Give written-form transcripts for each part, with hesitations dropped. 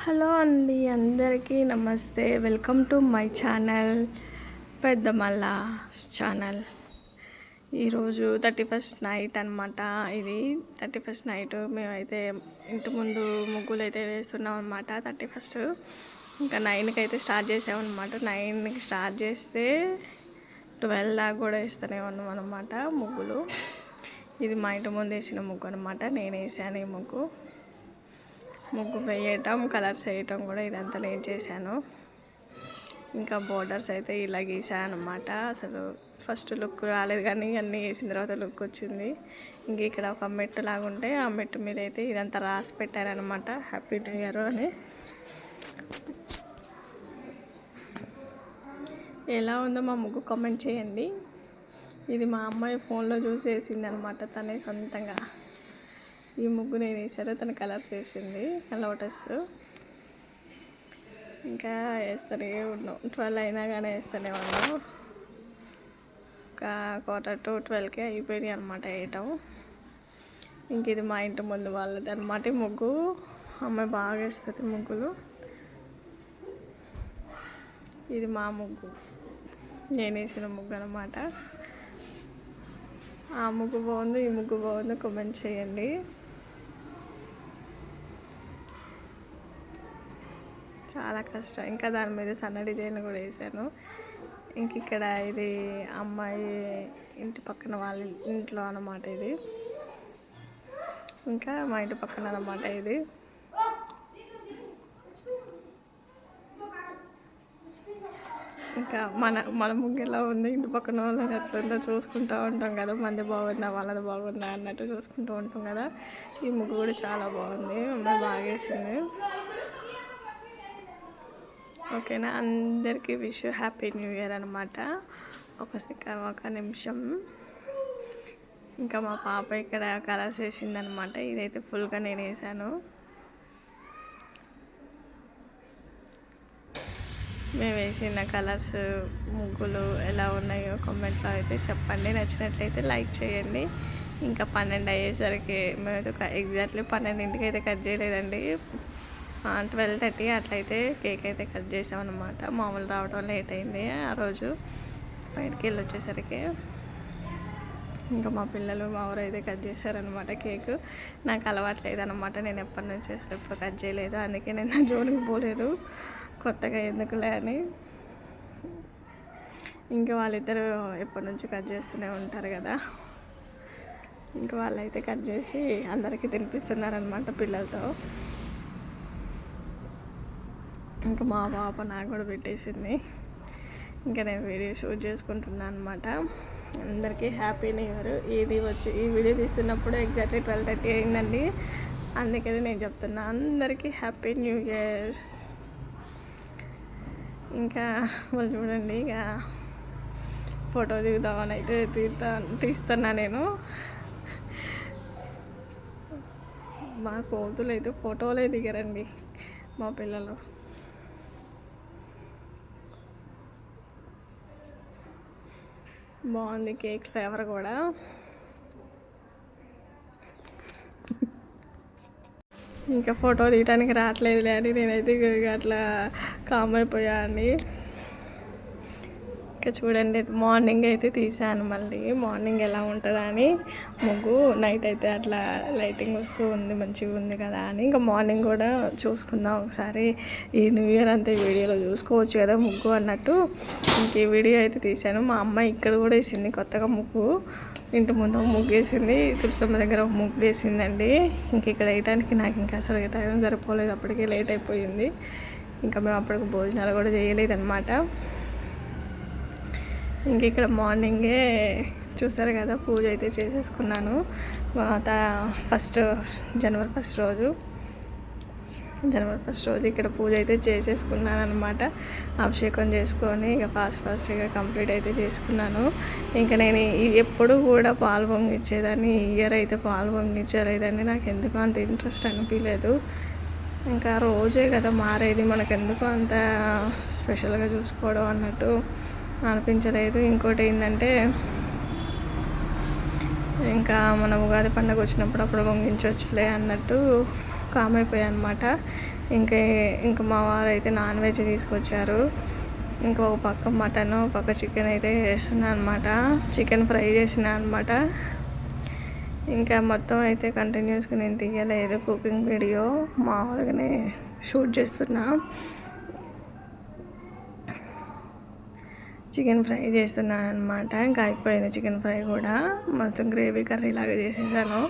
Hello అండి, అందరికీ నమస్తే. Welcome to my channel Peddamalla channel. ఈరోజు 31st నైట్ అనమాట. ఇది 31st నైట్ మేమైతే ఇంటి ముందు ముగ్గులు అయితే వేస్తున్నాం అనమాట. 31st ఇంకా 9కి అయితే స్టార్ట్ చేసామన్నమాట. 9కి స్టార్ట్ చేస్తే 12 దాకా కూడా వేస్తూనే ఉన్నాం అనమాట ముగ్గులు. ఇది మా ఇంటి ముందు వేసిన ముగ్గు అనమాట. నేను వేసాను ఈ ముగ్గు వేయటం, కలర్స్ వేయటం కూడా ఇదంతా నేను చేశాను. ఇంకా బోర్డర్స్ అయితే ఇలా గీసాను అనమాట. అసలు ఫస్ట్ లుక్ రాలేదు, కానీ అన్నీ వేసిన తర్వాత లుక్ వచ్చింది. ఇంక ఇక్కడ ఒక మెట్టు లాగా ఉంటే ఆ మెట్టు మీద అయితే ఇదంతా రాసి పెట్టారనమాట, హ్యాపీ న్యూ ఇయర్ అని. ఎలా ఉందో మా ముగ్గు కామెంట్ చేయండి. ఇది మా అమ్మాయి ఫోన్లో చూసి వేసింది అనమాట, తనే సొంతంగా. ఈ ముగ్గు నేను వేసారు, తన కలర్స్ వేసింది, లోటస్. ఇంకా వేస్తూనే ఉన్నాం, 12 అయినా కానీ వేస్తూనే ఉన్నాం. ఒక 11:45కి అయిపోయినాయి అనమాట వేయటం. ఇంక ఇది మా ఇంటి ముందు వాళ్ళది అనమాట. ఈ ముగ్గు అమ్మాయి బాగా వేస్తుంది ముగ్గులు. ఇది మా ముగ్గు, నేను వేసిన ముగ్గు అనమాట. ఆ ముగ్గు బాగుంది, ఈ ముగ్గు బాగుంది, కామెంట్ చేయండి. చాలా కష్టం. ఇంకా దాని మీద సన్న డిజైన్ కూడా వేసాను. ఇంక ఇక్కడ ఇది అమ్మాయి ఇంటి పక్కన వాళ్ళ ఇంట్లో అన్నమాట. ఇది ఇంకా మా ఇంటి పక్కన అన్నమాట. ఇది ఇంకా మన ముగ్గు ఎలా ఉంది, ఇంటి పక్కన వాళ్ళని ఎట్లుందో చూసుకుంటూ ఉంటాం కదా. మంది బాగుందా, వాళ్ళది బాగుందా అన్నట్టు చూసుకుంటూ ఉంటాం కదా. ఈ ముగ్గు కూడా చాలా బాగుంది, అమ్మాయి బాగా వేసింది. ఓకేనా, అందరికీ విష్ హ్యాపీ న్యూ ఇయర్ అనమాట. ఒక నిమిషం. ఇంకా మా పాప ఇక్కడ కలర్స్ వేసిందనమాట. ఇదైతే ఫుల్గా నేను వేసాను. మేము వేసిన కలర్స్ ముగ్గులు ఎలా ఉన్నాయో కామెంట్లో అయితే చెప్పండి. నచ్చినట్లయితే లైక్ చేయండి. ఇంకా 12 అయ్యేసరికి మేమైతే ఎగ్జాక్ట్లీ 12ంటికి అయితే కట్ చేయలేదండి, 12:30 అట్లయితే కేక్ అయితే కట్ చేసామన్నమాట. మామూలు రావడం లేట్ అయింది ఆ రోజు, బయటికి వెళ్ళి వచ్చేసరికి. ఇంకా మా పిల్లలు మా ఊరు అయితే కట్ చేశారనమాట కేక్. నాకు అలవాట్లేదనమాట, నేను ఎప్పటి నుంచి ఎప్పుడు కట్ చేయలేదు, అందుకే నేను నా జోలికి పోలేదు, కొత్తగా ఎందుకులే అని. ఇంకా వాళ్ళిద్దరూ ఎప్పటి నుంచి కట్ చేస్తూనే ఉంటారు కదా. ఇంకా వాళ్ళైతే కట్ చేసి అందరికీ తినిపిస్తున్నారనమాట పిల్లలతో. ఇంకా మా పాప నాకు కూడా పెట్టేసింది. ఇంకా నేను వీడియో షూట్ చేసుకుంటున్నాను అనమాట. అందరికీ హ్యాపీ న్యూ ఇయర్. ఈ వీడియో తీస్తున్నప్పుడు ఎగ్జాక్ట్లీ 12:30 అయిందండి, అందుకని నేను చెప్తున్నా అందరికీ హ్యాపీ న్యూ ఇయర్. ఇంకా వాళ్ళు చూడండి, ఇక ఫోటో దిగుదామని అయితే తీస్తున్నా నేను. మా కోతులు అయితే ఫోటోలే దిగరండి మా పిల్లలు. బాగుంది కేక్ ఫ్లేవర్ కూడా. ఇంకా ఫోటో తీయడానికి రావట్లేదులే అని నేనైతే అట్లా కామ్ అయిపోయాను. ఇంకా చూడండి, మార్నింగ్ అయితే తీసాను, మళ్ళీ మార్నింగ్ ఎలా ఉంటుందా అని ముగ్గు. నైట్ అయితే అట్లా లైటింగ్ వస్తూ ఉంది, మంచిగా ఉంది కదా అని ఇంకా మార్నింగ్ కూడా చూసుకుందాం ఒకసారి. ఈ న్యూ ఇయర్ అంతా వీడియోలో చూసుకోవచ్చు కదా ముగ్గు అన్నట్టు ఇంక ఈ వీడియో అయితే తీశాను. మా అమ్మాయి ఇక్కడ కూడా వేసింది కొత్తగా ముగ్గు, ఇంటి ముందు ఒక ముగ్గు వేసింది, తులసమ్మ దగ్గర ఒక ముగ్గు వేసిందండి. ఇంక ఇక్కడ వేయడానికి నాకు ఇంకా అసలు టైం సరిపోలేదు, అప్పటికే లేట్ అయిపోయింది. ఇంకా మేము అప్పటికి భోజనాలు కూడా చేయలేదన్నమాట. ఇంక ఇక్కడ మార్నింగే చూసారు కదా, పూజ అయితే చేసేసుకున్నాను. జనవరి ఫస్ట్ రోజు ఇక్కడ పూజ అయితే చేసేసుకున్నాను అనమాట. అభిషేకం చేసుకొని ఇక ఫాస్ట్గా కంప్లీట్ అయితే చేసుకున్నాను. ఇంకా నేను ఎప్పుడు కూడా పాలు పొంగిచ్చేదాన్ని, ఈ ఇయర్ అయితే పాలు పొంగిచ్చలేదండి. నాకు ఎందుకు అంత ఇంట్రెస్ట్ అనిపించలేదు. ఇంకా రోజే కదా మారేది, మనకు ఎందుకు అంత స్పెషల్గా చూసుకోవడం అన్నట్టు అనిపించలేదు. ఇంకోటి ఏంటంటే, ఇంకా మన ఉగాది పండుగ వచ్చినప్పుడు అప్పుడు పొంగించవచ్చులే అన్నట్టు కామ్ అయిపోయాయి అనమాట. ఇంకా మా వారు అయితే నాన్ వెజ్ తీసుకొచ్చారు. ఇంకో పక్క మటన్, పక్క చికెన్ అయితే చేస్తున్నా అనమాట. చికెన్ ఫ్రై చేసిన అనమాట. ఇంకా మొత్తం అయితే కంటిన్యూస్గా నేను తీయలేదు కుకింగ్ వీడియో, మామూలుగానే షూట్ చేస్తున్నా. చికెన్ ఫ్రై చేస్తున్నాను అనమాట. ఇంకా అయిపోయింది చికెన్ ఫ్రై కూడా. మొత్తం గ్రేవీ కర్రీ లాగా చేసేసాను.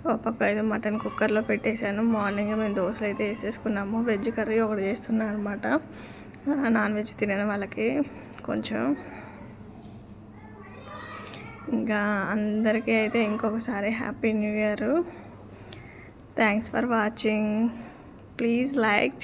ఒక పక్క అయితే మటన్ కుక్కర్లో పెట్టేశాను. మార్నింగ్ మేము దోశలు అయితే వేసేసుకున్నాము. వెజ్ కర్రీ ఒకటి చేస్తున్నాను అనమాట, నాన్ వెజ్ తినని వాళ్ళకి కొంచెం. ఇంకా అందరికీ అయితే ఇంకొకసారి happy new year. Thanks for watching. Please like